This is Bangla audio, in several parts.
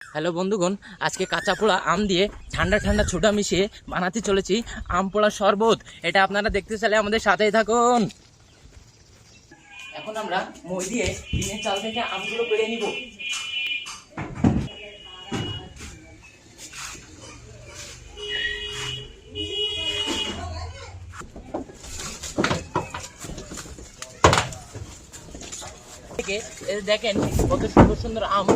হ্যালো বন্ধুগণ, আজকে কাঁচা পোড়া আম দিয়ে ঠান্ডা ঠান্ডা ছোটা মিশিয়ে বানাতে চলেছি আম পোড়া শরবত। এটা আপনারা দেখতে চাইলে আমাদের সাথেই থাকুন। এখন আমরা মই দিয়ে ডিমের চাল থেকে আমগুলো পেড়ে নিব। দেখেন কত সুন্দর সুন্দর আম,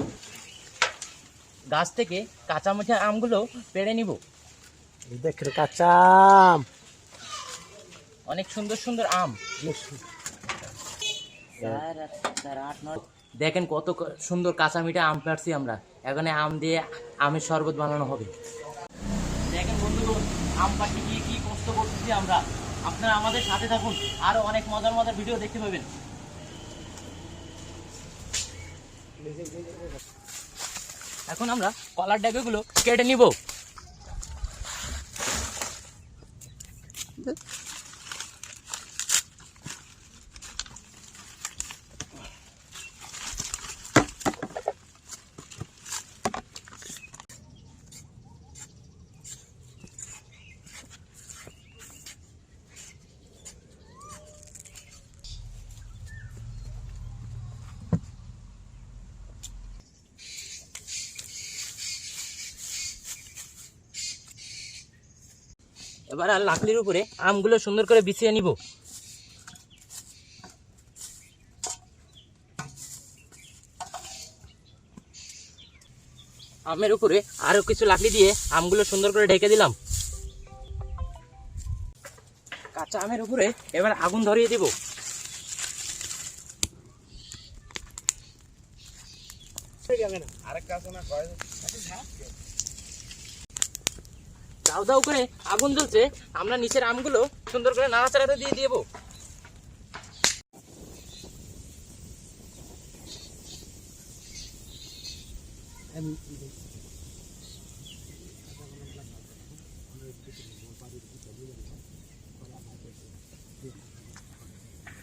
গাছ থেকে কাঁচা মাঠা আমগুলো পেড়ে নিব। দেখেন কাঁচা আম, অনেক সুন্দর সুন্দর আম। দেখেন কত সুন্দর কাঁচা মিঠা আম পাড়ছি আমরা। এখানে আম দিয়ে আমের শরবত বানানো হবে। দেখেন বন্ধুগণ, আম পাড়তে গিয়ে কি কষ্ট করতেছি আমরা। আপনারা আমাদের সাথে থাকুন, আরো অনেক মজার মজার ভিডিও দেখতে পাবেন। এখন আমরা কলার ডাবেগুলো কেটে নিব। এবার আর লাকড়ির উপরে আমগুলো সুন্দর করে বিছিয়ে নিব। আমের উপরে আরো কিছু লাকড়ি দিয়ে আমগুলো সুন্দর করে ঢেকে দিলাম। কাঁচা আমের উপরে এবার আগুন ধরিয়ে দিব। দাও দাও করে আগুন জ্বলছে, আমরা নিচের আমগুলো সুন্দর করে নাড়াচাড়াতে দিয়ে দেব।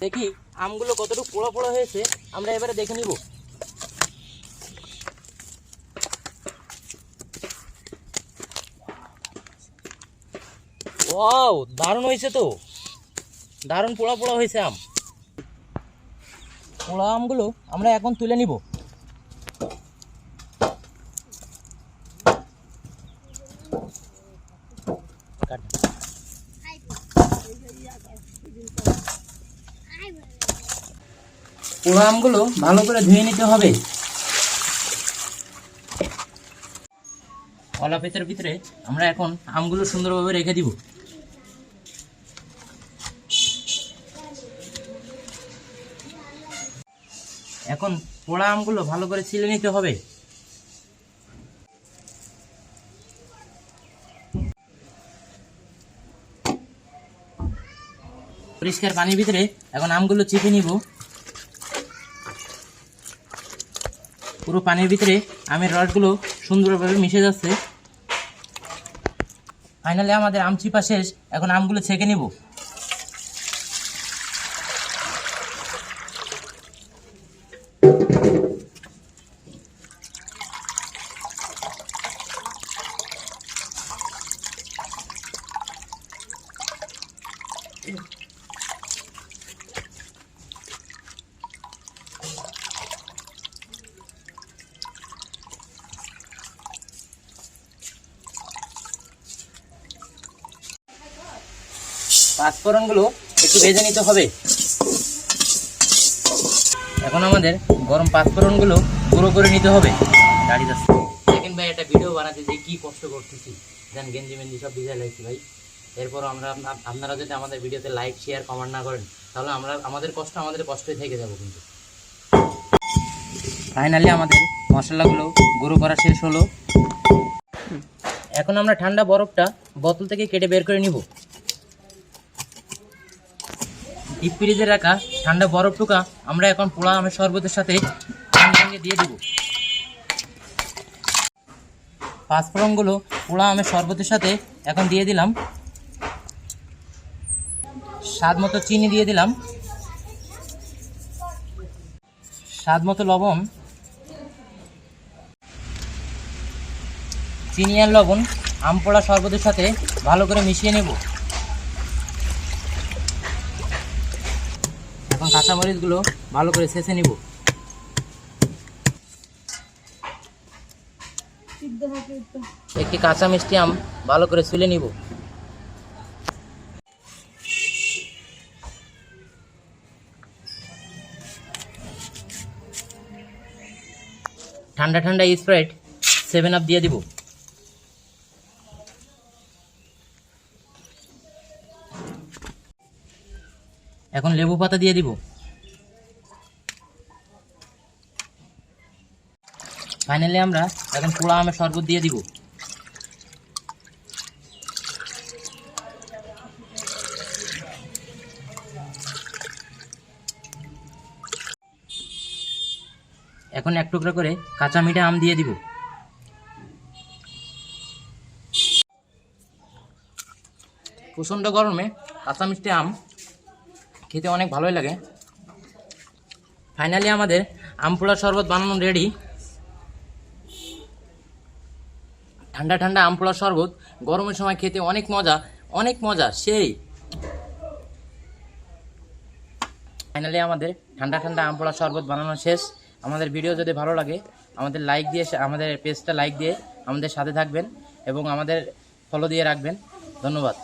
দেখি আমগুলো কতটুকু পোড়া পোড়া হয়েছে, আমরা এবারে দেখে নিব। ওয়াও, দারুণ হয়েছে তো, দারুণ পোড়া পোড়া হয়েছে আম। পোড়া আমগুলো আমরা এখন তুলে নিব। পোড়া আমগুলো ভালো করে ধুয়ে নিতে হবে। কলা পেতের ভিতরে আমরা এখন আমগুলো সুন্দরভাবে রেখে দিব। এখন পোড়া আমগুলো ভালো করে ছিলে নিতে হবে। পরিষ্কার পানির ভিতরে এখন আমগুলো চিপে নিব। পুরো পানির ভিতরে আমের রসগুলো সুন্দরভাবে মিশে যাচ্ছে। ফাইনালি আমাদের আম চিপা শেষ। এখন আমগুলো ছেঁকে নিব। পাঁচফোড়নগুলো একটু ভেজে নিতে হবে। এখন আমাদের গরম পাঁচফোড়নগুলো গুঁড়ো করে নিতে হবে। গাড়ি যাচ্ছে, দেখেন ভাই, একটা ভিডিও বানাতে যে কি কষ্ট করতেছি, দেন গেঞ্জি মেঞ্জি সব ভিজে লাগছি ভাই। এরপর আপনারা যদি আমাদের ভিডিওতে লাইক শেয়ার কমেন্ট না করেন, তাহলে আমাদের কষ্টই থেকে যাবো। কিন্তু ফাইনালি আমাদের মশলাগুলো গুঁড়ো করা শেষ হলো। এখন আমরা ঠান্ডা বরফটা বোতল থেকে কেটে বের করে নিব। ডিপ ফ্রিজে রাখা ঠান্ডা বরফ টুকা আমরা এখন পোড়া আমের শরবতের সাথে দিয়ে দিব। পাঁচফোড়নগুলো পোড়া আমের শরবতের সাথে এখন দিয়ে দিলাম। স্বাদ মতো চিনি দিয়ে দিলাম, স্বাদ মতো লবণ, চিনি আর লবণ আম পোড়া শরবতের সাথে ভালো করে মিশিয়ে নেব। এখন কাঁচামরিচগুলো ভালো করে ছেঁচে নিব। একটি কাঁচা মিষ্টি আম ভালো করে ছুলে নিব। ঠান্ডা ঠান্ডা স্প্রাইট 7 আপ দিয়ে দিব। এখন লেবু পাতা দিয়ে দিব। ফাইনালি আমরা এখন পোড়া আমের শরবত দিয়ে দিব। এখন এক টুকরা করে কাঁচা মিঠা আম দিয়ে দিব। প্রচণ্ড গরমে কাঁচা মিষ্টি আম খেতে অনেক ভালোই লাগে। ফাইনালি আমাদের আম পোড়ার শরবত বানানো রেডি। ঠান্ডা ঠান্ডা আম পোড়ার শরবত গরমের সময় খেতে অনেক মজা, অনেক মজা সেই। ফাইনালি আমাদের ঠান্ডা ঠান্ডা আম পোড়ার শরবত বানানো শেষ। আমাদের ভিডিও যদি ভালো লাগে আমাদের লাইক দিয়ে, আমাদের পেজটা লাইক দিয়ে আমাদের সাথে থাকবেন এবং আমাদের ফলো দিয়ে রাখবেন। ধন্যবাদ।